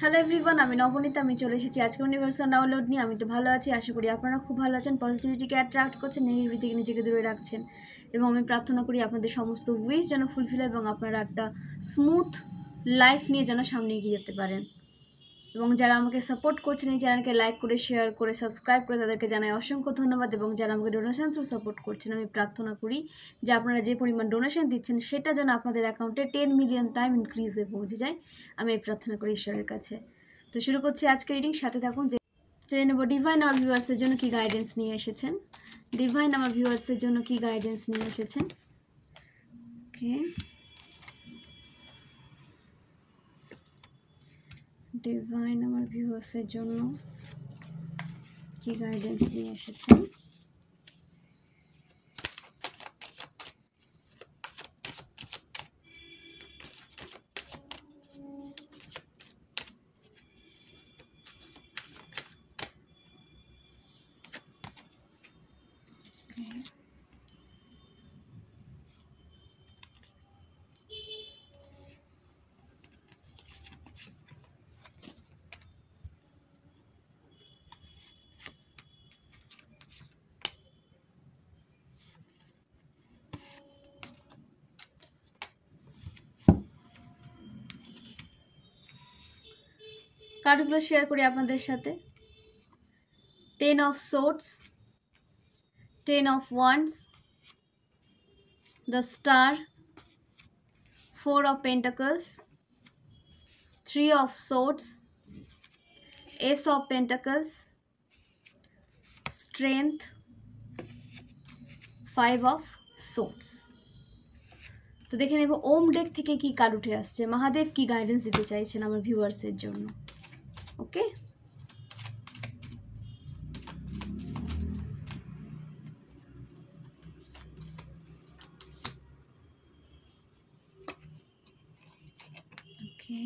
Hello everyone, আমি নবনীতা। আমি চলে এসেছি আজকে ইউনিভার্সাল ডাউনলোড নিয়ে। আমি তো ভালো আছি, আশা করি আপনারা খুব ভালো আছেন, পজিটিভিটিকে অ্যাট্রাক্ট করছেন, নেগেটিভিটি থেকে নিজেকে দূরে রাখছেন। এবং আমি প্রার্থনা করি আপনাদের সমস্ত উইশ যেন ফুলফিল হয় এবং আপনারা একটা স্মুথ লাইফ নিয়ে যেন সামনে এগিয়ে যেতে পারেন। এবং যারা আমাকে সাপোর্ট করছেন, এই চ্যানেলকে লাইক করে, শেয়ার করে, সাবস্ক্রাইব করে, তাদেরকে জানাই অসংখ্য ধন্যবাদ। এবং যারা আমাকে ডোনেশন থ্রু সাপোর্ট করছেন, আমি প্রার্থনা করি যে আপনারা যে পরিমাণ ডোনেশন দিচ্ছেন সেটা যেন আপনাদের অ্যাকাউন্টে 10 মিলিয়ন টাইম ইনক্রিজ হয়ে পৌঁছে যায়। আমি এই প্রার্থনা করি ঈশ্বরের কাছে। তো শুরু করছি আজকে রিডিং, সাথে থাকুন। জেনে নেব ডিভাইন আমার ভিউয়ার্সের জন্য কি গাইডেন্স নিয়ে এসেছেন। ডিভাইন আমার ভিউয়ার্সের জন্য কি গাইডেন্স নিয়ে এসেছেন। ওকে, ডিভাইন আমার ভিউয়ার্সের জন্য কি গাইডেন্স নিয়ে এসেছেন। কার্ডগুলো শেয়ার করি আপনাদের সাথে। 10 of swords, 10 of wands, the star, 4 of pentacles, 3 of swords, ace of pentacles, strength, 5 of swords। তো দেখে নেব ওম ডেক থেকে কি কার্ড উঠে আসছে, মহাদেব কি গাইডেন্স দিতে চাইছেন আমার ভিউয়ার্সের জন্য। ওকে, ওকে,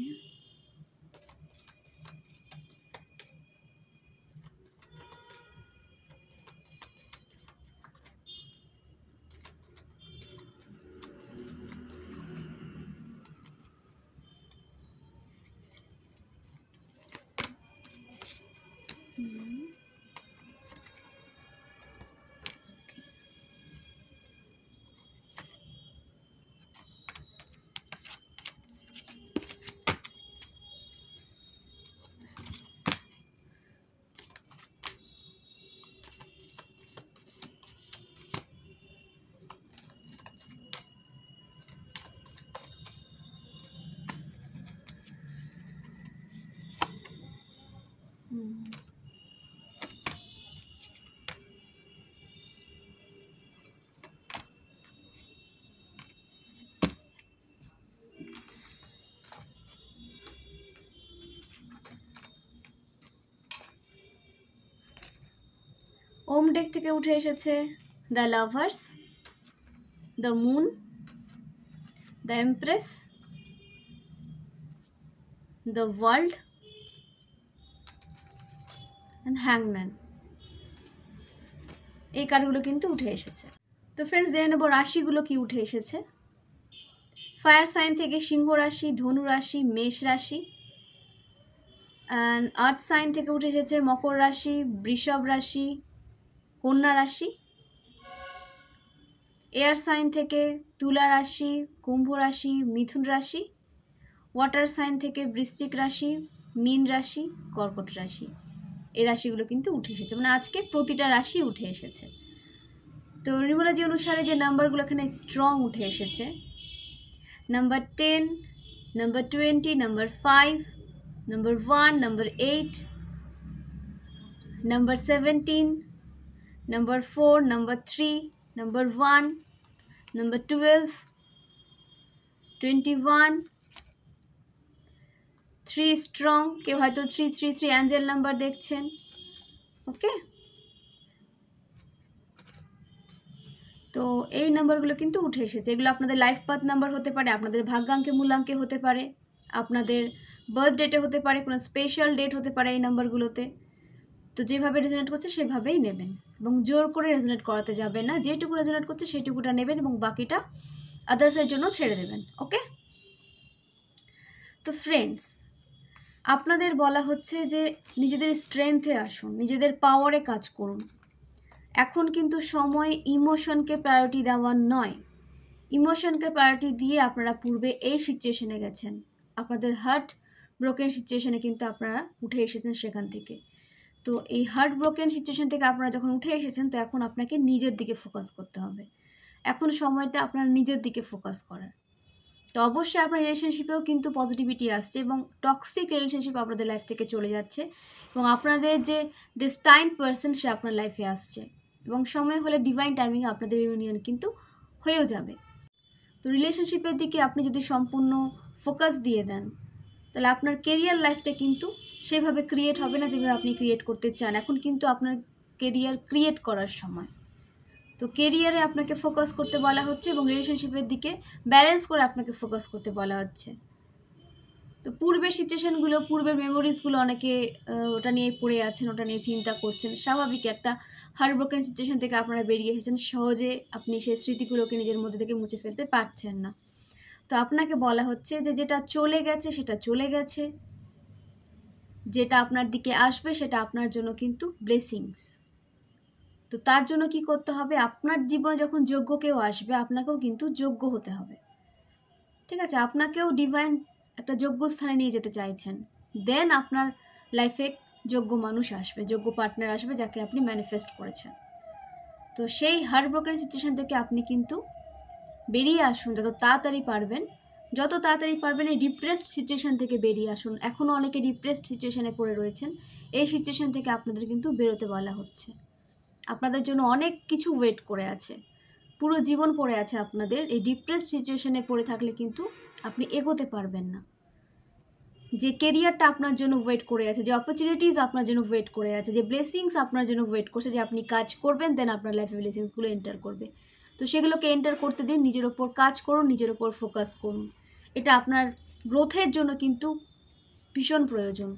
ওম ডেক থেকে উঠে এসেছে the lovers, the moon, the empress, the world and হ্যাংম্যান। এই কার্ডগুলো কিন্তু উঠে এসেছে। তো ফ্রেন্ডস, জেনে নেব রাশিগুলো কি উঠে এসেছে। ফায়ার সাইন থেকে সিংহ রাশি, ধনু রাশি, মেষ রাশি। অ্যান্ড আর্থ সাইন থেকে উঠে এসেছে মকর রাশি, বৃষভ রাশি, কন্যা রাশি। এয়ার সাইন থেকে তুলা রাশি, কুম্ভ রাশি, মিথুন রাশি। ওয়াটার সাইন থেকে বৃশ্চিক রাশি, মীন রাশি, কর্কট রাশি। এই রাশিগুলো কিন্তু উঠে এসেছে, মানে আজকে প্রতিটা রাশি উঠে এসেছে। তো নিউমারোলজি অনুসারে যে নাম্বারগুলো এখানে স্ট্রং উঠে এসেছে, number 10, number 20, number 5, number 1, number 8, number 17, number 4, number 3, number 1, number 12, 21, 3 strong. কেউ হয়তো 333 অ্যাঞ্জেল নাম্বার দেখছেন। ওকে, তো এই নাম্বারগুলো কিন্তু উঠে এসেছে। এগুলো আপনাদের লাইফ পাথ নাম্বার হতে পারে, আপনাদের ভাগ্যাঙ্কে মূলাঙ্কে হতে পারে, আপনাদের বার্থ ডেটে হতে পারে, কোনো স্পেশাল ডেট হতে পারে এই নাম্বারগুলোতে। তো যেভাবে রেজোনেট করছে সেভাবেই নেবেন এবং জোর করে রেজোনেট করাতে যাবেন না। যেটুকু রেজোনেট করছে সেটুকুটা নেবেন এবং বাকিটা আদার্সের জন্য ছেড়ে দেবেন। ওকে, তো ফ্রেন্ডস, আপনাদের বলা হচ্ছে যে নিজেদের স্ট্রেংথে আসুন, নিজেদের পাওয়ারে কাজ করুন। এখন কিন্তু সময় ইমোশনকে প্রায়োরিটি দেওয়ার নয়। ইমোশনকে প্রায়োরিটি দিয়ে আপনারা পূর্বে এই সিচুয়েশনে গেছেন, আপনাদের হার্ট ব্রোকেন সিচুয়েশনে কিন্তু আপনারা উঠে এসেছেন সেখান থেকে। তো এই হার্ট ব্রোকেন সিচুয়েশন থেকে আপনারা যখন উঠে এসেছেন, তো এখন আপনাকে নিজের দিকে ফোকাস করতে হবে। এখন সময়টা আপনার নিজের দিকে ফোকাস করার। তো অবশ্যই আপনার রিলেশনশিপেও কিন্তু পজিটিভিটি আসছে এবং টক্সিক রিলেশনশিপ আপনাদের লাইফ থেকে চলে যাচ্ছে এবং আপনাদের যে ডেস্টাইন্ড পারসন সে আপনার লাইফে আসছে এবং সময় হলে ডিভাইন টাইমিংয়ে আপনাদের ইউনিয়ন কিন্তু হয়েও যাবে। তো রিলেশনশিপের দিকে আপনি যদি সম্পূর্ণ ফোকাস দিয়ে দেন, তাহলে আপনার কেরিয়ার লাইফটা কিন্তু সেভাবে ক্রিয়েট হবে না যেভাবে আপনি ক্রিয়েট করতে চান। এখন কিন্তু আপনার কেরিয়ার ক্রিয়েট করার সময়। তো কেরিয়ারে আপনাকে ফোকাস করতে বলা হচ্ছে এবং রিলেশনশিপের দিকে ব্যালেন্স করে আপনাকে ফোকাস করতে বলা হচ্ছে। তো পূর্বের সিচুয়েশনগুলো, পূর্বের মেমোরিজগুলো অনেকে ওটা নিয়ে পড়ে আছেন, ওটা নিয়ে চিন্তা করছেন। স্বাভাবিক, একটা হার্ট ব্রোকেন সিচুয়েশন থেকে আপনারা বেরিয়ে এসেছেন, সহজে আপনি সেই স্মৃতিগুলোকে নিজের মধ্যে থেকে মুছে ফেলতে পারছেন না। তো আপনাকে বলা হচ্ছে যে যেটা চলে গেছে সেটা চলে গেছে, যেটা আপনার দিকে আসবে সেটা আপনার জন্য কিন্তু ব্লেসিংস। তো তার জন্য কি করতে হবে, আপনার জীবনে যখন যোগ্য কেউ আসবে আপনাকেও কিন্তু যোগ্য হতে হবে। ঠিক আছে, আপনাকেও ডিভাইন একটা যোগ্য স্থানে নিয়ে যেতে চাইছেন। দেন আপনার লাইফে যোগ্য মানুষ আসবে, যোগ্য পার্টনার আসবে যাকে আপনি ম্যানিফেস্ট করেছেন। তো সেই হার্ট ব্রোকেন সিচুয়েশন থেকে আপনি কিন্তু বেরিয়ে আসুন যত তাড়াতাড়ি পারবেন। যত তাড়াতাড়ি পারবেন এই ডিপ্রেসড সিচুয়েশন থেকে বেরিয়ে আসুন। এখনও অনেকে ডিপ্রেসড সিচুয়েশনে পড়ে রয়েছেন, এই সিচুয়েশন থেকে আপনাদের কিন্তু বেরোতে বলা হচ্ছে। আপনাদের জন্য অনেক কিছু ওয়েট করে আছে, পুরো জীবন পড়ে আছে আপনাদের। এই ডিপ্রেসড সিচুয়েশনে পড়ে থাকলে কিন্তু আপনি এগোতে পারবেন না। যে কেরিয়ারটা আপনার জন্য ওয়েট করে আছে, যে অপরচুনিটিস আপনার জন্য ওয়েট করে আছে, যে ব্লেসিংস আপনার জন্য ওয়েট করছে, যে আপনি কাজ করবেন দেন আপনার লাইফে ব্লেসিংসগুলো এন্টার করবে। তো সেগুলোকে এন্টার করতে দিন, নিজের ওপর কাজ করুন, নিজের ওপর ফোকাস করুন। এটা আপনার গ্রোথের জন্য কিন্তু ভীষণ প্রয়োজন।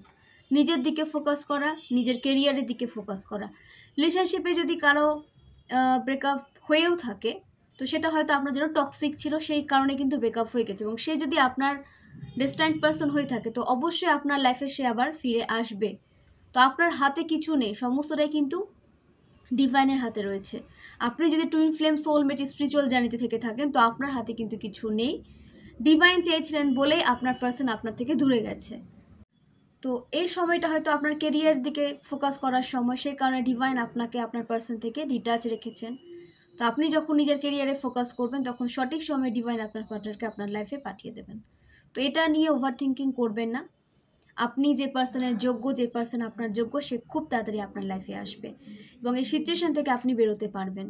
নিজের দিকে ফোকাস করা, নিজের কেরিয়ারের দিকে ফোকাস করা। রিলেশনশিপে যদি কারো ব্রেকআপ হয়েও থাকে, তো সেটা হয়তো আপনার জন্য টক্সিক ছিল, সেই কারণে কিন্তু ব্রেকআপ হয়ে গেছে, এবং সে যদি আপনার ডেস্টাইন্ড পারসন হয়ে থাকে তো অবশ্যই আপনার লাইফে সে আবার ফিরে আসবে। তো আপনার হাতে কিছু নেই, সমস্তটাই কিন্তু ডিভাইনের হাতে রয়েছে। আপনি যদি টুইন ফ্লেম, সোলমেট, স্পিরিচুয়াল জার্নিতে থেকে থাকেন তো আপনার হাতে কিন্তু কিছু নেই। ডিভাইন চেয়েছিলেন বলেই আপনার পার্সন আপনার থেকে দূরে গেছে। তো এই সময়টা হয়তো আপনার কেরিয়ার দিকে ফোকাস করার সময়, সেই কারণে ডিভাইন আপনাকে আপনার পার্সন থেকে ডিটাচ রেখেছেন। তো আপনি যখন নিজের কেরিয়ারে ফোকাস করবেন তখন সঠিক সময়ে ডিভাইন আপনার পার্টনারকে আপনার লাইফে পাঠিয়ে দেবেন। তো এটা নিয়ে ওভার থিঙ্কিং করবেন না। আপনি যে পার্সনের যোগ্য, যে পার্সন আপনার যোগ্য, সে খুব তাড়াতাড়ি আপনার লাইফে আসবে এবং এই সিচুয়েশন থেকে আপনি বেরোতে পারবেন।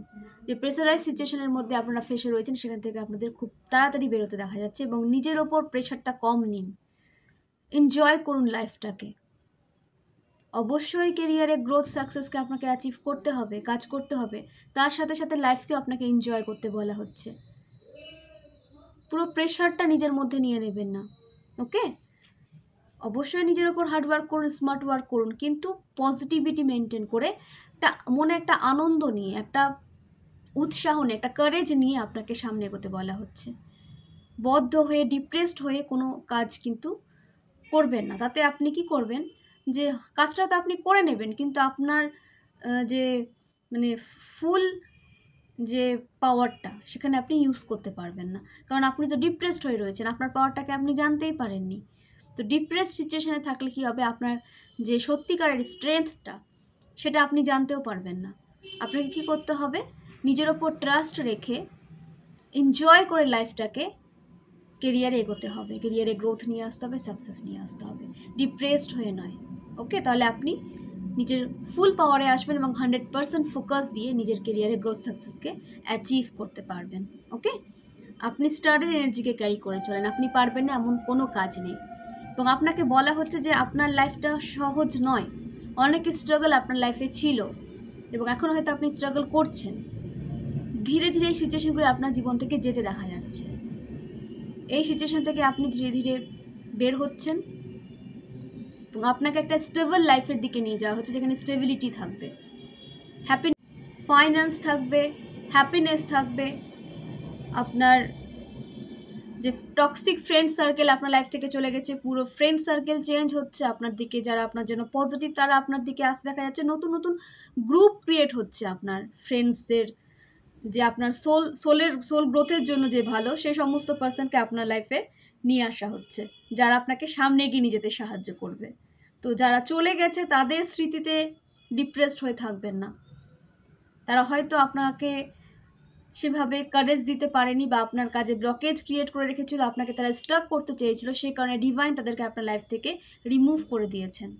যে প্রেসারাইজ সিচুয়েশনের মধ্যে আপনারা ফেসে রয়েছেন সেখান থেকে আপনাদের খুব তাড়াতাড়ি বেরোতে দেখা যাচ্ছে এবং নিজের ওপর প্রেশারটা কম নিন, এনজয় করুন লাইফটাকে। অবশ্যই কেরিয়ারে গ্রোথ, সাকসেসকে আপনাকে অ্যাচিভ করতে হবে, কাজ করতে হবে, তার সাথে সাথে লাইফকেও আপনাকে এনজয় করতে বলা হচ্ছে। পুরো প্রেশারটা নিজের মধ্যে নিয়ে নেবেন না, ওকে? অবশ্যই নিজের ওপর হার্ড ওয়ার্ক করুন, স্মার্ট ওয়ার্ক করুন, কিন্তু পজিটিভিটি মেনটেন করে, একটা মনে একটা আনন্দ নিয়ে, একটা উৎসাহ নিয়ে, একটা কারেজ নিয়ে আপনাকে সামনে এগোতে বলা হচ্ছে। বদ্ধ হয়ে, ডিপ্রেসড হয়ে কোনো কাজ কিন্তু করবেন না। তাতে আপনি কি করবেন, যে কাজটা তো আপনি করে নেবেন কিন্তু আপনার যে মানে ফুল যে পাওয়ারটা সেখানে আপনি ইউজ করতে পারবেন না, কারণ আপনি তো ডিপ্রেসড হয়ে রয়েছেন, আপনার পাওয়ারটাকে আপনি জানতেই পারেননি। তো ডিপ্রেসড সিচুয়েশনে থাকলে কি হবে, আপনার যে সত্যিকারের স্ট্রেংথটা সেটা আপনি জানতেও পারবেন না। আপনাকে কি করতে হবে, নিজের ওপর ট্রাস্ট রেখে এনজয় করে লাইফটাকে কেরিয়ারে এগোতে হবে, কেরিয়ারে গ্রোথ নিয়ে আসতে হবে, সাকসেস নিয়ে আসতে হবে, ডিপ্রেসড হয়ে নয়, ওকে? তাহলে আপনি নিজের ফুল পাওয়ারে আসবেন এবং 100% ফোকাস দিয়ে নিজের কেরিয়ারে গ্রোথ, সাকসেসকে অ্যাচিভ করতে পারবেন, ওকে? আপনি স্টারের এনার্জিকে ক্যারি করে চলেন, আপনি পারবেন না এমন কোনো কাজ নেই। এবং আপনাকে বলা হচ্ছে যে আপনার লাইফটা সহজ নয়, অনেক স্ট্রাগল আপনার লাইফে ছিল এবং এখন হয়তো আপনি স্ট্রাগল করছেন। ধীরে ধীরে এই সিচুয়েশনগুলো আপনার জীবন থেকে যেতে দেখা যাচ্ছে। এই সিচুয়েশন থেকে আপনি ধীরে ধীরে বের হচ্ছেন এবং আপনাকে একটা স্টেবল লাইফের দিকে নিয়ে যাওয়া হচ্ছে, যেখানে স্টেবিলিটি থাকবে, ফাইন্যান্স থাকবে, হ্যাপিনেস থাকবে, আপনার যে টক্সিক ফ্রেন্ড সার্কেল আপনার লাইফ থেকে চলে গেছে, পুরো ফ্রেন্ড সার্কেল চেঞ্জ হচ্ছে আপনার দিকে। যারা আপনার জন্য পজিটিভ তারা আপনার দিকে আসতে দেখা যাচ্ছে। নতুন নতুন গ্রুপ ক্রিয়েট হচ্ছে আপনার ফ্রেন্ডসদের, যে আপনার সোল গ্রোথের জন্য যে ভালো, সেই সমস্ত পার্সনকে আপনার লাইফে নিয়ে আসা হচ্ছে, যারা আপনাকে সামনে এগিয়ে নিয়ে যেতে সাহায্য করবে। তো যারা চলে গেছে তাদের স্মৃতিতে ডিপ্রেসড হয়ে থাকবেন না। তারা হয়তো আপনাকে সেভাবে কারেজ দিতে পারেনি বা আপনার কাজে ব্লকেজ ক্রিয়েট করে রেখেছিল, আপনাকে তারা স্টাক করতে চেয়েছিল, সেই কারণে ডিভাইন তাদেরকে আপনার লাইফ থেকে রিমুভ করে দিয়েছেন।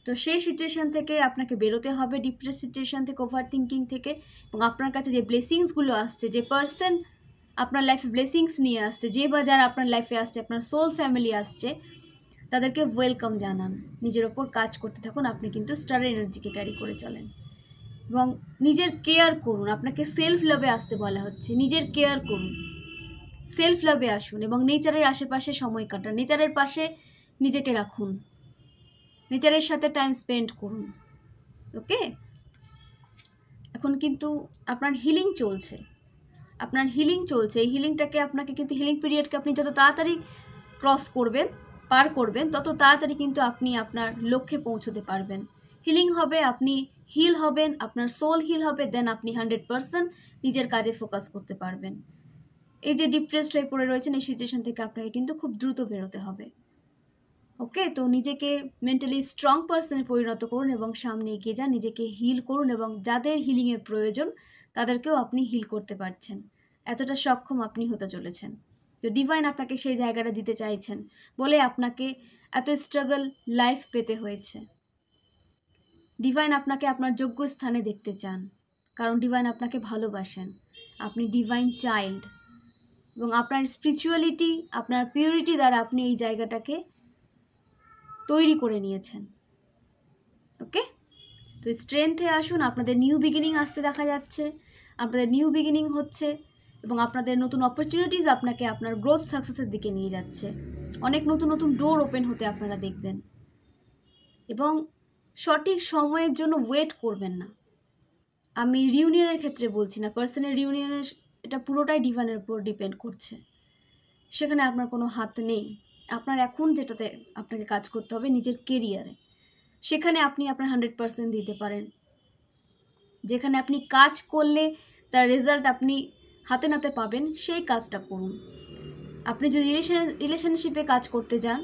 তো সেই সিচুয়েশান থেকে আপনাকে বেরোতে হবে, ডিপ্রেস সিচুয়েশান থেকে, ওভার থিঙ্কিং থেকে। এবং আপনার কাছে যে ব্লেসিংসগুলো আসছে, যে পার্সন আপনার লাইফে ব্লেসিংস নিয়ে আসছে, যে বা যারা আপনার লাইফে আসছে, আপনার সোল ফ্যামিলি আসছে, তাদেরকে ওয়েলকাম জানান। নিজের ওপর কাজ করতে থাকুন। আপনি কিন্তু স্টার এনার্জিকে ক্যারি করে চলেন এবং নিজের কেয়ার করুন। আপনাকে সেলফ লাভে আসতে বলা হচ্ছে। নিজের কেয়ার করুন, সেলফ লাভে আসুন এবং নেচারের আশেপাশে সময় কাটান। নেচারের পাশে নিজেকে রাখুন, নেচারের সাথে টাইম স্পেন্ড করুন। ওকে, এখন কিন্তু আপনার হিলিং চলছে, আপনার হিলিং চলছে। এই হিলিংটাকে আপনাকে কিন্তু, হিলিং পিরিয়ডকে আপনি যত তাড়াতাড়ি ক্রস করবেন, পার করবেন, তত তাড়াতাড়ি কিন্তু আপনি আপনার লক্ষ্যে পৌঁছতে পারবেন। হিলিং হবে, আপনি হিল হবেন, আপনার সোল হিল হবে, দেন আপনি 100% নিজের কাজে ফোকাস করতে পারবেন। এই যে ডিপ্রেসড হয়ে পড়ে রয়েছেন, এই সিচুয়েশন থেকে আপনাকে কিন্তু খুব দ্রুত বেরোতে হবে। ওকে, তো নিজেকে মেন্টালি স্ট্রং পার্সনে পরিণত করুন এবং সামনে এগিয়ে যান। নিজেকে হিল করুন এবং যাদের হিলিংয়ের প্রয়োজন তাদেরকেও আপনি হিল করতে পারছেন, এতটা সক্ষম আপনি হতে চলেছেন। তো ডিভাইন আপনাকে সেই জায়গাটা দিতে চাইছেন বলে আপনাকে এত স্ট্রাগল লাইফ পেতে হয়েছে। ডিভাইন আপনাকে আপনার যোগ্য স্থানে দেখতে চান, কারণ ডিভাইন আপনাকে ভালোবাসেন। আপনি ডিভাইন চাইল্ড এবং আপনার স্পিরিচুয়ালিটি, আপনার পিউরিটি দ্বারা আপনি এই জায়গাটাকে তৈরি করে নিয়েছেন। ওকে, তো স্ট্রেংথে আসুন। আপনাদের নিউ বিগিনিং আসতে দেখা যাচ্ছে, আপনাদের নিউ বিগিনিং হচ্ছে এবং আপনাদের নতুন অপরচুনিটিস আপনাকে আপনার গ্রোথ সাকসেসের দিকে নিয়ে যাচ্ছে। অনেক নতুন নতুন ডোর ওপেন হতে আপনারা দেখবেন এবং সঠিক সময়ের জন্য ওয়েট করবেন না। আমি রিউনিয়নের ক্ষেত্রে বলছি না, পার্সোনাল রিউনিয়নের, এটা পুরোটাই ডিভাইনের উপর ডিপেন্ড করছে। সেখানে আপনার কোনো হাত নেই। আপনার এখন যেটাতে আপনাকে কাজ করতে হবে নিজের কেরিয়ারে, সেখানে আপনি আপনার 100% দিতে পারেন। যেখানে আপনি কাজ করলে তার রেজাল্ট আপনি হাতে নাতে পাবেন, সেই কাজটা করুন। আপনি যদি রিলেশনশিপে কাজ করতে যান,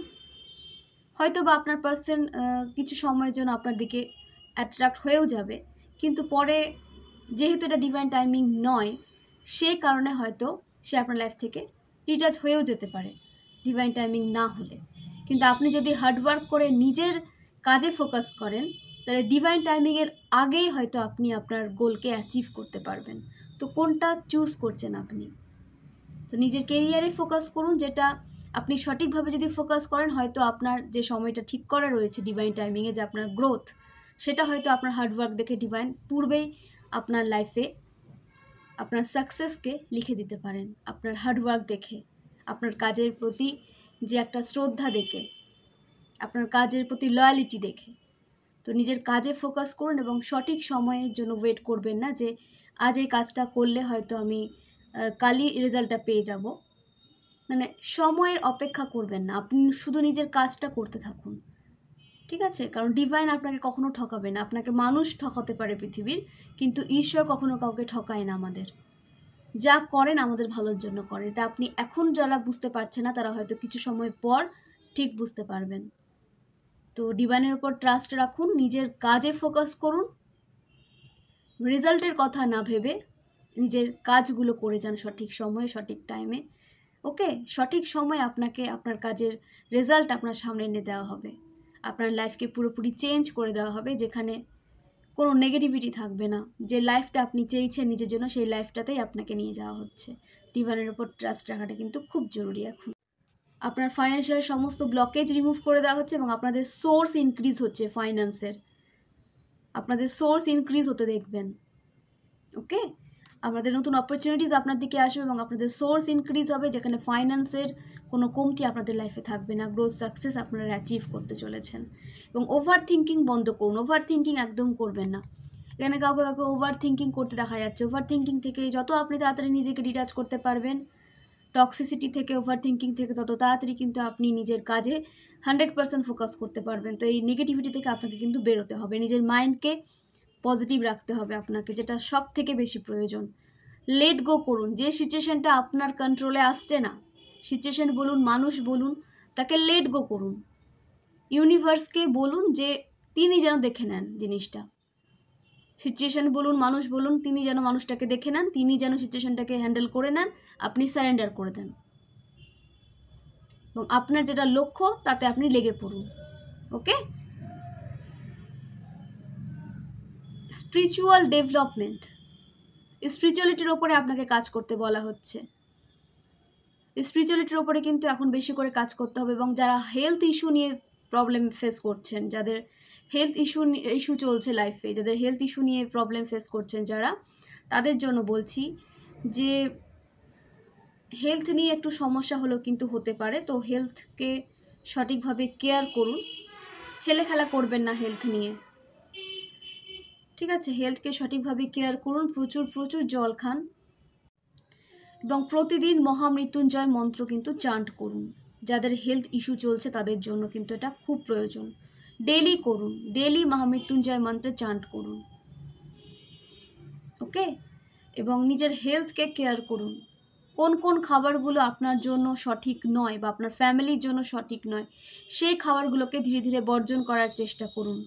হয়তো বা আপনার পার্সন কিছু সময়ের জন্য আপনার দিকে অ্যাট্রাক্ট হয়েও যাবে, কিন্তু পরে যেহেতু এটা ডিভাইন টাইমিং নয়, সেই কারণে হয়তো সে আপনার লাইফ থেকে ডিটাচ হয়েও যেতে পারে ডিভাইন টাইমিং না হলে। কিন্তু আপনি যদি হার্ডওয়ার্ক করে নিজের কাজে ফোকাস করেন, তাহলে ডিভাইন টাইমিংয়ের আগেই হয়তো আপনি আপনার গোলকে অ্যাচিভ করতে পারবেন। তো কোনটা চুজ করছেন আপনি? তো নিজের কেরিয়ারে ফোকাস করুন। যেটা আপনি সঠিকভাবে যদি ফোকাস করেন, হয়তো আপনার যে সময়টা ঠিক করা রয়েছে ডিভাইন টাইমিংয়ে, যে আপনার গ্রোথ, সেটা হয়তো আপনার হার্ডওয়ার্ক দেখে ডিভাইন পূর্বেই আপনার লাইফে আপনার সাকসেসকে লিখে দিতে পারেন। আপনার হার্ডওয়ার্ক দেখে, আপনার কাজের প্রতি যে একটা শ্রদ্ধা দেখে, আপনার কাজের প্রতি লয়ালিটি দেখে। তো নিজের কাজে ফোকাস করুন এবং সঠিক সময়ের জন্য ওয়েট করবেন না যে আজ এই কাজটা করলে হয়তো আমি কালই রেজাল্টটা পেয়ে যাব। মানে সময়ের অপেক্ষা করবেন না, আপনি শুধু নিজের কাজটা করতে থাকুন। ঠিক আছে, কারণ ডিভাইন আপনাকে কখনো ঠকাবে না। আপনাকে মানুষ ঠকাতে পারে পৃথিবীর, কিন্তু ঈশ্বর কখনো কাউকে ঠকায় না। আমাদের যা করেন আমাদের ভালোর জন্য করেন। এটা আপনি এখন যারা বুঝতে পারছে না, তারা হয়তো কিছু সময় পর ঠিক বুঝতে পারবেন। তো ডিভাইনের উপর ট্রাস্ট রাখুন, নিজের কাজে ফোকাস করুন, রেজাল্টের কথা না ভেবে নিজের কাজগুলো করে যান সঠিক সময়ে, সঠিক টাইমে। ওকে, সঠিক সময় আপনাকে আপনার কাজের রেজাল্ট আপনার সামনে এনে দেওয়া হবে। আপনার লাইফকে পুরোপুরি চেঞ্জ করে দেওয়া হবে, যেখানে কোনো নেগেটিভিটি থাকবে না। যে লাইফটা আপনি চেয়েছেন নিজের জন্য, সেই লাইফটাতেই আপনাকে নিয়ে যাওয়া হচ্ছে। ডিভাইনের উপর ট্রাস্ট রাখাটা কিন্তু খুব জরুরি। এখন আপনার ফাইন্যান্সিয়াল সমস্ত ব্লকেজ রিমুভ করে দেওয়া হচ্ছে এবং আপনাদের সোর্স ইনক্রিজ হচ্ছে। ফাইন্যান্সের আপনাদের সোর্স ইনক্রিজ হতে দেখবেন। ওকে, আপনাদের নতুন অপরচুনিটিস আপনার দিকে আসবে এবং আপনাদের সোর্স ইনক্রিজ হবে, যেখানে ফাইন্যান্সের কোনো কমতি আপনাদের লাইফে থাকবে না। গ্রোথ সাকসেস আপনারা অ্যাচিভ করতে চলেছেন। এবং ওভার থিঙ্কিং বন্ধ করুন। ওভার থিঙ্কিং একদম করবেন না। এখানে কাউকে ওভার থিঙ্কিং করতে দেখা যাচ্ছে। ওভার থিঙ্কিং থেকে যত আপনি তাড়াতাড়ি নিজেকে ডিটাচ করতে পারবেন, টক্সিসিটি থেকে, ওভার থিঙ্কিং থেকে তত তাড়াতাড়ি কিন্তু আপনি নিজের কাজে 100% ফোকাস করতে পারবেন। তো এই নেগেটিভিটি থেকে আপনাকে কিন্তু বেরোতে হবে, নিজের মাইন্ডকে পজিটিভ রাখতে হবে আপনাকে, যেটা সব থেকে বেশি প্রয়োজন। লেট গো করুন, যে সিচুয়েশনটা আপনার কন্ট্রোলে আসছে না, সিচুয়েশন বলুন, মানুষ বলুন, তাকে লেট গো করুন। ইউনিভার্সকে বলুন যে তিনি যেন দেখে নেন জিনিসটা। সিচুয়েশন বলুন, মানুষ বলুন, তিনি যেন মানুষটাকে দেখে নেন, তিনি যেন সিচুয়েশনটাকে হ্যান্ডেল করে নেন, আপনি সারেন্ডার করে দেন এবং আপনার যেটা লক্ষ্য তাতে আপনি লেগে পড়ুন। ওকে? স্পিরিচুয়াল ডেভেলপমেন্ট, স্পিরিচুয়ালিটির ওপরে আপনাকে কাজ করতে বলা হচ্ছে। স্পিরিচুয়ালিটির ওপরে কিন্তু এখন বেশি করে কাজ করতে হবে। এবং যারা হেলথ ইস্যু নিয়ে প্রবলেম ফেস করছেন, যাদের হেলথ ইস্যু চলছে লাইফে, যাদের হেলথ ইস্যু নিয়ে প্রবলেম ফেস করছেন যারা, তাদের জন্য বলছি যে হেলথ নিয়ে একটু সমস্যা হলেও কিন্তু হতে পারে। তো হেলথকে সঠিকভাবে কেয়ার করুন, ছেলে খেলা করবেন না হেলথ নিয়ে, ঠিক আছে? হেলথকে সঠিকভাবে কেয়ার করুন, প্রচুর প্রচুর জল খান এবং প্রতিদিন মহামৃত্যুঞ্জয় মন্ত্র কিন্তু চান্ট করুন। যাদের হেলথ ইস্যু চলছে তাদের জন্য কিন্তু এটা খুব প্রয়োজন। ডেলি করুন, ডেলি মহামৃত্যুঞ্জয় মন্ত্রে চান্ট করুন। ওকে? এবং নিজের হেলথকে কেয়ার করুন। কোন কোন খাবারগুলো আপনার জন্য সঠিক নয় বা আপনার ফ্যামিলির জন্য সঠিক নয়, সেই খাবারগুলোকে ধীরে ধীরে বর্জন করার চেষ্টা করুন।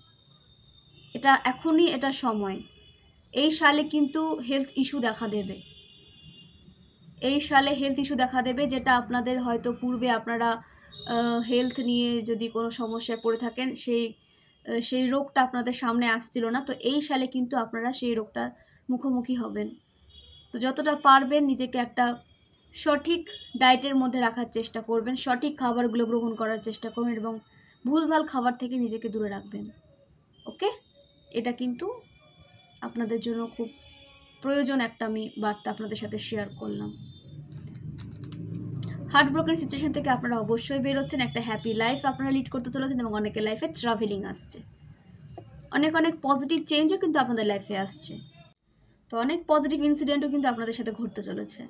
এটা এখনই এটা সময়। এই সালে কিন্তু হেলথ ইস্যু দেখা দেবে, এই সালে হেলথ ইস্যু দেখা দেবে, যেটা আপনাদের হয়তো পূর্বে আপনারা হেলথ নিয়ে যদি কোনো সমস্যায় পড়ে থাকেন, সেই রোগটা আপনাদের সামনে আসছিল না। তো এই সালে কিন্তু আপনারা সেই রোগটার মুখোমুখি হবেন। তো যতটা পারবেন নিজেকে একটা সঠিক ডায়েটের মধ্যে রাখার চেষ্টা করবেন, সঠিক খাবারগুলো গ্রহণ করার চেষ্টা করবেন এবং ভুলভাল খাবার থেকে নিজেকে দূরে রাখবেন। ওকে? এটা কিন্তু আপনাদের জন্য খুব প্রয়োজন একটা আমি বার্তা আপনাদের সাথে শেয়ার করলাম। হার্ট ব্রোকেন সিচুয়েশন থেকে আপনারা অবশ্যই বেরোচ্ছেন, একটা হ্যাপি লাইফ আপনারা লিড করতে চলেছেন এবং অনেকের লাইফে ট্রাভেলিং আসছে, অনেক অনেক পজিটিভ চেঞ্জও কিন্তু আপনাদের লাইফে আসছে। তো অনেক পজিটিভ ইনসিডেন্টও কিন্তু আপনাদের সাথে ঘটতে চলেছে।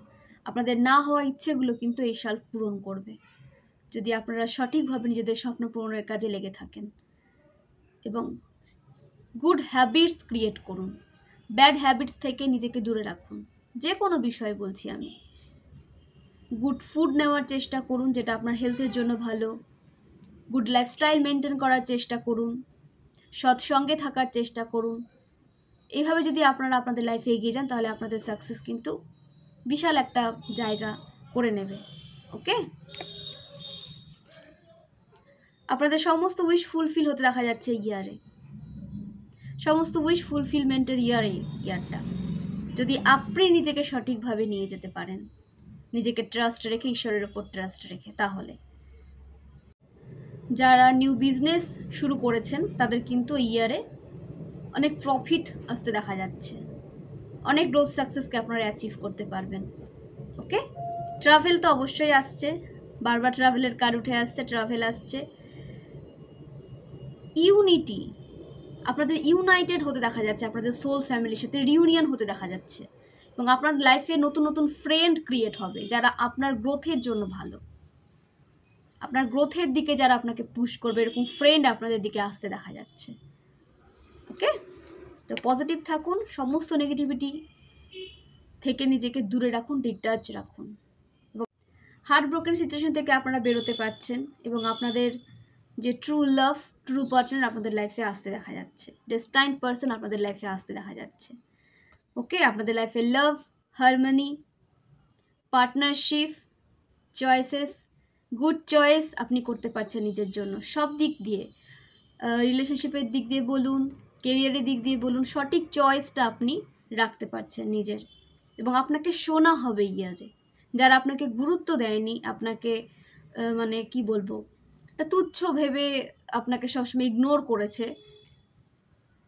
আপনাদের না হওয়া ইচ্ছেগুলো কিন্তু এই সাল পূরণ করবে, যদি আপনারা সঠিকভাবে নিজেদের স্বপ্ন পূরণের কাজে লেগে থাকেন এবং গুড হ্যাবিটস ক্রিয়েট করুন। ব্যাড হ্যাবিটস থেকে নিজেকে দূরে রাখুন, যে কোনো বিষয়ে বলছি আমি। গুড ফুড নেওয়ার চেষ্টা করুন, যেটা আপনার হেলথের জন্য ভালো। গুড লাইফস্টাইল মেনটেন করার চেষ্টা করুন, সৎসঙ্গে থাকার চেষ্টা করুন। এইভাবে যদি আপনারা আপনাদের লাইফে এগিয়ে যান তাহলে আপনাদের সাকসেস কিন্তু বিশাল একটা জায়গা করে নেবে। ওকে? আপনাদের সমস্ত উইশ ফুলফিল হতে দেখা যাচ্ছে এই ইয়ারে, সমস্ত উইশ ফুলফিলমেন্টের ইয়ারটা, যদি আপনি নিজেকে সঠিকভাবে নিয়ে যেতে পারেন, নিজেকে ট্রাস্ট রেখে, ঈশ্বরের ওপর ট্রাস্ট রেখে। তাহলে যারা নিউ বিজনেস শুরু করেছেন তাদের কিন্তু এই ইয়ারে অনেক প্রফিট আসতে দেখা যাচ্ছে, অনেক গ্রোথ সাকসেসকে আপনারা অ্যাচিভ করতে পারবেন। ওকে? ট্রাভেল তো অবশ্যই আসছে, বারবার ট্রাভেলের কার্ড উঠে আসছে, ট্রাভেল আসছে। ইউনিটি, আপনাদের ইউনাইটেড হতে দেখা যাচ্ছে, আপনাদের সোল ফ্যামিলির সাথে রিউনিয়ন হতে দেখা যাচ্ছে এবং আপনার লাইফে নতুন নতুন ফ্রেন্ড ক্রিয়েট হবে যারা আপনার গ্রোথের জন্য ভালো, আপনার গ্রোথের দিকে যারা আপনাকে পুশ করবে, এরকম ফ্রেন্ড আপনাদের দিকে আসতে দেখা যাচ্ছে। ওকে? তো পজিটিভ থাকুন, সমস্ত নেগেটিভিটি থেকে নিজেকে দূরে রাখুন, ডিটাচ রাখুন এবং হার্ট ব্রোকেন সিচুয়েশন থেকে আপনারা বেরোতে পারছেন এবং আপনাদের যে ট্রু লাভ, ট্রু পার্টনার আপনাদের লাইফে আসতে দেখা যাচ্ছে, ডেস্টাইন্ড পার্সন আপনাদের লাইফে আসতে দেখা যাচ্ছে। ওকে? আপনাদের লাইফে love, harmony, partnership, choices, good choice আপনি করতে পারছেন নিজের জন্য, সব দিক দিয়ে, রিলেশনশিপের দিক দিয়ে বলুন, কেরিয়ারের দিক দিয়ে বলুন, সঠিক চয়েসটা আপনি রাখতে পারছেন নিজের এবং আপনাকে শোনা হবে ইয়ারে। যারা আপনাকে গুরুত্ব দেয়নি, আপনাকে মানে কি বলবো, তুচ্ছ ভেবে আপনাকে সবসময় ইগনোর করেছে,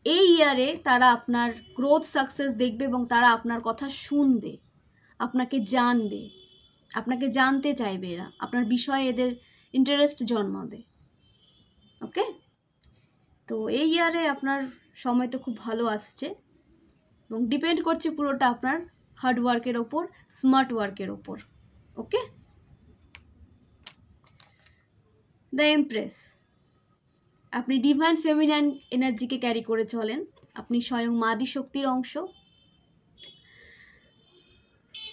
এই ইয়ারে তারা আপনার গ্রোথ সাকসেস দেখবে এবং তারা আপনার কথা শুনবে, আপনাকে জানবে, আপনাকে জানতে চাইবে, এরা আপনার বিষয়ে এদের ইন্টারেস্ট জন্মাবে। ওকে? তো এই ইয়ারে আপনার সময় তো খুব ভালো আসছে এবং ডিপেন্ড করছে পুরোটা আপনার হার্ড ওয়ার্কের ওপর, স্মার্ট ওয়ার্কের ওপর। ওকে? দ্য এমপ্রেস, আপনি ডিভাইন ফেমিনাইন এনার্জিকে ক্যারি করে চলেন, আপনি স্বয়ং মাদি শক্তির অংশ।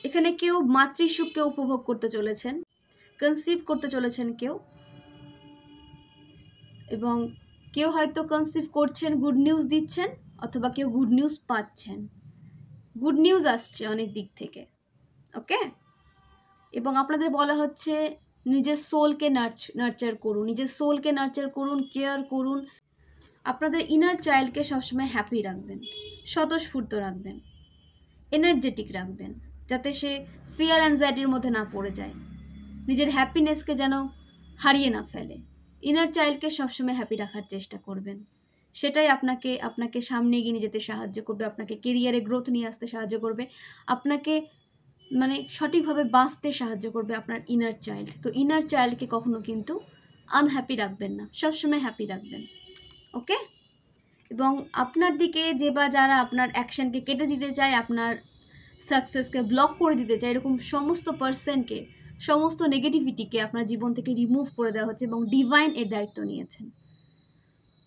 এখানে কেউ মাতৃসুখকে উপভোগ করতে চলেছেন, কনসিভ করতে চলেছেন কেউ, এবং কেউ হয়তো কনসিভ করছেন, গুড নিউজ দিচ্ছেন, অথবা কেউ গুড নিউজ পাচ্ছেন, গুড নিউজ আসছে অনেক দিক থেকে। ওকে, এবং আপনাদের বলা হচ্ছে নিজের সোলকে নার্চার করুন, নিজের সোলকে নার্চার করুন, কেয়ার করুন। আপনাদের ইনার চাইল্ডকে সবসময় হ্যাপি রাখবেন, স্বতঃস্ফূর্ত রাখবেন, এনার্জেটিক রাখবেন, যাতে সে ফিয়ার অ্যাংজাইটির মধ্যে না পড়ে যায়, নিজের হ্যাপিনেসকে যেন হারিয়ে না ফেলে। ইনার চাইল্ডকে সবসময় হ্যাপি রাখার চেষ্টা করবেন, সেটাই আপনাকে সামনে এগিয়ে নিয়ে যেতে সাহায্য করবে, আপনাকে কেরিয়ারে গ্রোথ নিয়ে আসতে সাহায্য করবে, আপনাকে মানে সঠিকভাবে বাঁচতে সাহায্য করবে আপনার ইনার চাইল্ড। তো ইনার চাইল্ডকে কখনো কিন্তু আনহ্যাপি রাখবেন না, সবসময় হ্যাপি রাখবেন। ওকে, এবং আপনার দিকে যে বা যারা আপনার অ্যাকশনকে কেটে দিতে চায়, আপনার সাকসেসকে ব্লক করে দিতে চায়, এরকম সমস্ত পার্সনকে, সমস্ত নেগেটিভিটিকে আপনার জীবন থেকে রিমুভ করে দেওয়া হচ্ছে, এবং ডিভাইন এর দায়িত্ব নিয়েছেন।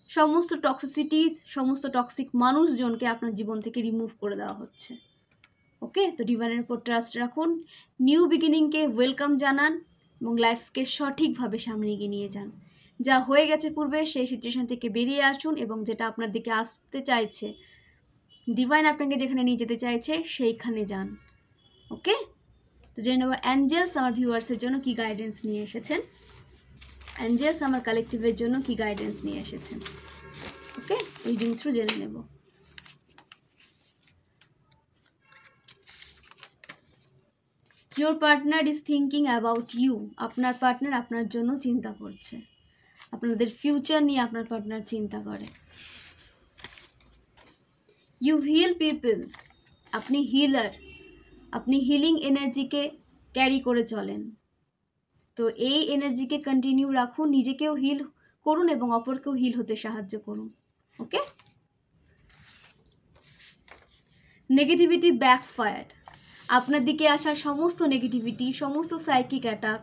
সমস্ত টক্সিসিটিস, সমস্ত টক্সিক মানুষজনকে আপনার জীবন থেকে রিমুভ করে দেওয়া হচ্ছে। ওকে, তো ডিভাইনের উপর ট্রাস্ট রাখুন, নিউ বিগিনিংকে ওয়েলকাম জানান, এবং লাইফকে সঠিকভাবে সামনে এগিয়ে নিয়ে যান। যা হয়ে গেছে পূর্বে সেই সিচুয়েশন থেকে বেরিয়ে আসুন, এবং যেটা আপনার দিকে আসতে চাইছে, ডিভাইন আপনাকে যেখানে নিয়ে যেতে চাইছে সেইখানে যান। ওকে, তো জেনে নেব অ্যাঞ্জেলস আমার ভিউয়ার্সের জন্য কি গাইডেন্স নিয়ে এসেছেন, অ্যাঞ্জেলস আমার কালেকটিভের জন্য কি গাইডেন্স নিয়ে এসেছেন। ওকে, রিডিং থ্রু জেনে নেব। Your partner is thinking about you. আপনার পার্টনার আপনার জন্য চিন্তা করছে, আপনাদের ফিউচার নিয়ে আপনার পার্টনার চিন্তা করে। You heal people. আপনি হিলার, আপনি হিলিং এনার্জিকে ক্যারি করে চলেন। তো এই এনার্জিকে কন্টিনিউ রাখুন, নিজেকেও হিল করুন এবং অপরকেও হিল হতে সাহায্য করুন। ওকে, নেগেটিভিটি ব্যাকফায়ার, আপনার দিকে আসা সমস্ত নেগেটিভিটি, সমস্ত সাইকিক অ্যাটাক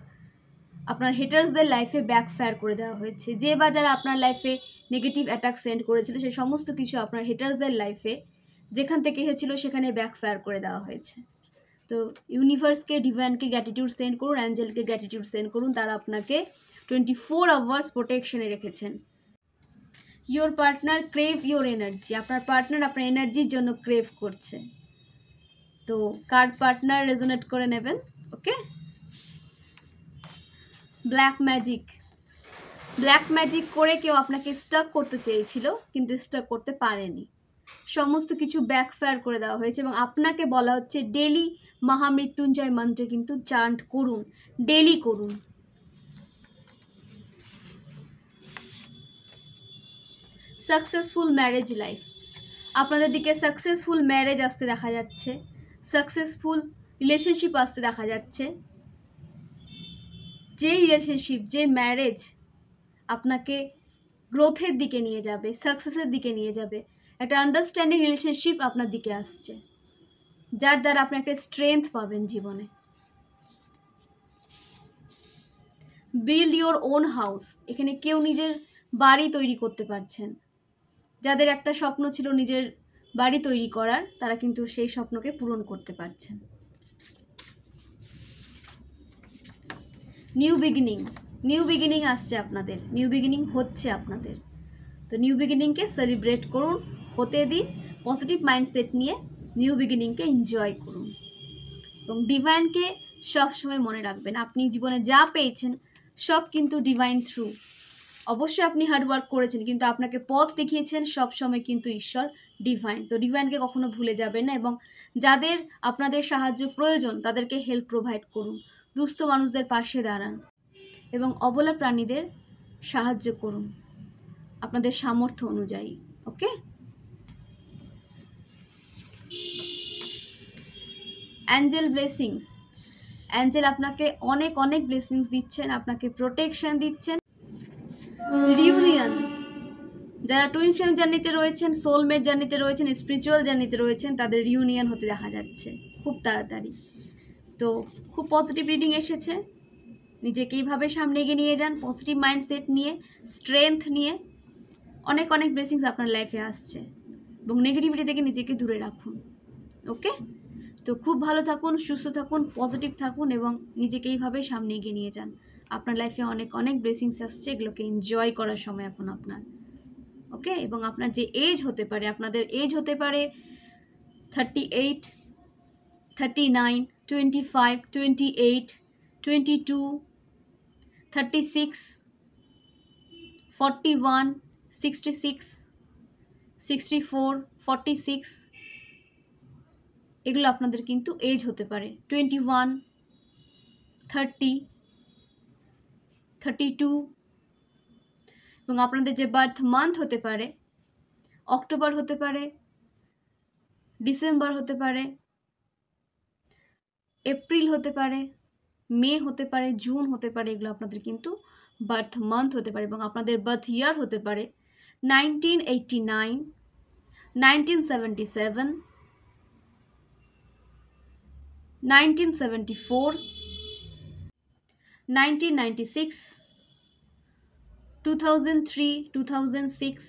আপনার হেটার্সদের লাইফে ব্যাকফায়ার করে দেওয়া হয়েছে। যে বা যারা আপনার লাইফে নেগেটিভ অ্যাটাক সেন্ড করেছিল, সেই সমস্ত কিছু আপনার হেটার্সদের লাইফে যেখান থেকে এসেছিল সেখানে ব্যাকফায়ার করে দেওয়া হয়েছে। তো ইউনিভার্সকে, ডিভাইনকে গ্র্যাটিটিউড সেন্ড করুন, অ্যাঞ্জেলকে গ্র্যাটিটিউড সেন্ড করুন, তারা আপনাকে 24 আওয়ার্স প্রোটেকশনে রেখেছেন। Your partner crave your energy, আপনার পার্টনার আপনার এনার্জির জন্য ক্রেভ করছে। তো কার্ড পার্টনার রেজোনেট করে নেবেন। ওকে, ব্ল্যাক ম্যাজিক, ব্ল্যাক ম্যাজিক করে কেউ আপনাকে স্টাক করতে চেয়েছিল কিন্তু স্টাক করতে পারেনি, সমস্ত কিছু ব্যাকফায়ার করে দেওয়া হয়েছে, এবং আপনাকে বলা হচ্ছে ডেলি মহামৃত্যুঞ্জয় মন্ত্রে কিন্তু চান্ট করুন, ডেলি করুন। সাকসেসফুল ম্যারেজ লাইফ, আপনাদের দিকে সাকসেসফুল ম্যারেজ আসতে দেখা যাচ্ছে, সাকসেসফুল রিলেশনশিপ আসতে দেখা যাচ্ছে। যে রিলেশনশিপ, যে ম্যারেজ আপনাকে গ্রোথের দিকে নিয়ে যাবে, সাকসেসের দিকে নিয়ে যাবে, একটা আন্ডারস্ট্যান্ডিং রিলেশনশিপ আপনার দিকে আসছে, যার দ্বারা আপনি একটা স্ট্রেংথ পাবেন জীবনে। বিল্ড ইয়োর ওন হাউস, এখানে কেউ নিজের বাড়ি তৈরি করতে পারছেন, যাদের একটা স্বপ্ন ছিল নিজের বাড়ি তৈরি করার, তারা কিন্তু সেই স্বপ্নকে পূরণ করতে পারছেন। নিউ বিগিনিং, নিউ বিগিনিং আসছে আপনাদের, নিউ বিগিনিং হচ্ছে আপনাদের। তো নিউ বিগিনিংকে সেলিব্রেট করুন, হতে দিন, পজিটিভ মাইন্ডসেট নিয়ে নিউ বিগিনিংকে এনজয় করুন, এবং ডিভাইনকে সবসময় মনে রাখবেন। আপনি জীবনে যা পেয়েছেন সব কিন্তু ডিভাইন থ্রু। অবশ্যই আপনি হার্ডওয়ার্ক করেছেন, কিন্তু আপনাকে পথ দেখিয়েছেন সবসময় কিন্তু ঈশ্বর, ডিভাইন। তো ডিভাইনকে কখনো ভুলে যাবেন না, এবং যাদের আপনাদের সাহায্য প্রয়োজন তাদেরকে হেল্প প্রোভাইড করুন, দুস্থ মানুষদের পাশে দাঁড়ান, এবং অবলা প্রাণীদের সাহায্য করুন আপনাদের সামর্থ্য অনুযায়ী। ওকে, অ্যাঞ্জেল ব্লেসিংস, অ্যাঞ্জেল আপনাকে অনেক অনেক ব্লেসিংস দিচ্ছেন, আপনাকে প্রোটেকশন দিচ্ছেন। রিউনিয়ন, যারা টুইন ফ্লেম জার্নিতে রয়েছেন, সোলমেট জার্নিতে রয়েছেন, স্পিরিচুয়াল জার্নিতে রয়েছেন, তাদের রিউনিয়ন হতে দেখা যাচ্ছে খুব তাড়াতাড়ি। তো খুব পজিটিভ রিডিং এসেছে, নিজেকে এইভাবে সামনে এগিয়ে নিয়ে যান, পজিটিভ মাইন্ডসেট নিয়ে, স্ট্রেংথ নিয়ে। অনেক অনেক ব্লেসিংস আপনার লাইফে আসছে এবং নেগেটিভিটি থেকে নিজেকে দূরে রাখুন। ওকে, তো খুব ভালো থাকুন, সুস্থ থাকুন, পজিটিভ থাকুন এবং নিজেকে এইভাবে সামনে এগিয়ে নিয়ে যান। আপনার লাইফে অনেক অনেক ব্লেসিংস আসছে, এগুলোকে এনজয় করার সময় এখন আপনার। ওকে, এবং আপনার যে এজ হতে পারে, আপনাদের এজ হতে পারে 38, 39, 25, 28, 22, 36, 41, 66, 64, 46, এগুলো আপনাদের কিন্তু এজ হতে পারে। 21, 30, 32, এবং আপনাদের যে বার্থ মান্থ হতে পারে অক্টোবর হতে পারে, ডিসেম্বর হতে পারে, এপ্রিল হতে পারে, মে হতে পারে, জুন হতে পারে, এগুলো আপনাদের কিন্তু বার্থ মান্থ হতে পারে। এবং আপনাদের বার্থ ইয়ার হতে পারে 1989, 1977, 1974, 1996, 2003, 2006,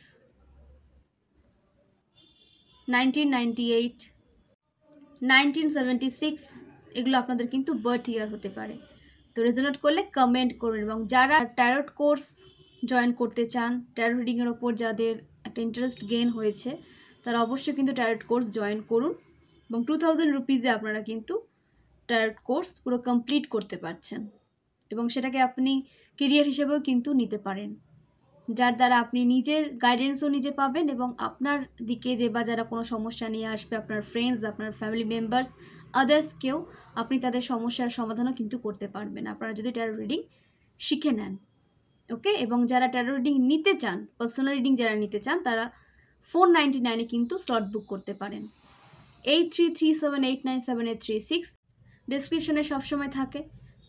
1998, 1976, এগুলো আপনাদের কিন্তু বার্থ ইয়ার হতে পারে। তো রেজোনেট করলে কমেন্ট করুন। এবং যারা ট্যারট কোর্স জয়েন করতে চান, ট্যারট রিডিংয়ের ওপর যাদের একটা ইন্টারেস্ট গেইন হয়েছে, তারা অবশ্যই কিন্তু ট্যারট কোর্স জয়েন করুন। এবং 2000 রুপিজে আপনারা কিন্তু ট্যারট কোর্স পুরো কমপ্লিট করতে পারছেন এবং সেটাকে আপনি কেরিয়ার হিসেবেও কিন্তু নিতে পারেন, যার দ্বারা আপনি নিজের গাইডেন্সও নিজে পাবেন এবং আপনার দিকে যে বা যারা কোনো সমস্যা নিয়ে আসবে, আপনার ফ্রেন্ডস, আপনার ফ্যামিলি মেম্বার্স, আদার্সকেও আপনি তাদের সমস্যার সমাধানও কিন্তু করতে পারবেন আপনারা যদি ট্যারো রিডিং শিখে নেন। ওকে, এবং যারা ট্যারো রিডিং নিতে চান, পার্সোনাল রিডিং যারা নিতে চান, তারা 499-এ কিন্তু স্লট বুক করতে পারেন। 8337897836 ডেসক্রিপশনে সবসময় থাকে।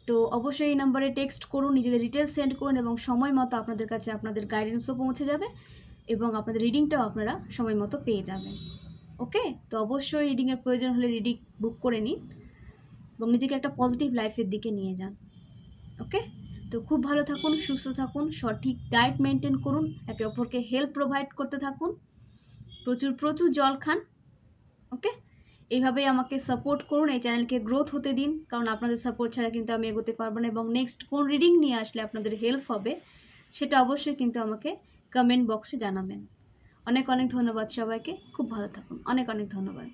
তো অবশ্যই এই নাম্বারে টেক্সট করুন, নিজেদের ডিটেলস সেন্ড করুন এবং সময় মতো আপনাদের কাছে আপনাদের গাইডেন্সও পৌঁছে যাবে এবং আপনাদের রিডিংটাও আপনারা সময় মতো পেয়ে যাবেন। ওকে, তো অবশ্যই রিডিংয়ের প্রয়োজন হলে রিডিং বুক করে নিন এবং নিজেকে একটা পজিটিভ লাইফের দিকে নিয়ে যান। ওকে, তো খুব ভালো থাকুন, সুস্থ থাকুন, সঠিক ডায়েট মেনটেন করুন, একে অপরকে হেল্প প্রোভাইড করতে থাকুন, প্রচুর প্রচুর জল খান। ওকে, এইভাবেই আমাকে সাপোর্ট করুন, এই চ্যানেলকে গ্রোথ হতে দিন, কারণ আপনাদের সাপোর্ট ছাড়া কিন্তু আমি এগোতে পারবো না। এবং নেক্সট কোন রিডিং নিয়ে আসলে আপনাদের হেল্প হবে সেটা অবশ্যই কিন্তু আমাকে কমেন্ট বক্সে জানাবেন। অনেক অনেক ধন্যবাদ সবাইকে, খুব ভালো থাকুন, অনেক অনেক ধন্যবাদ।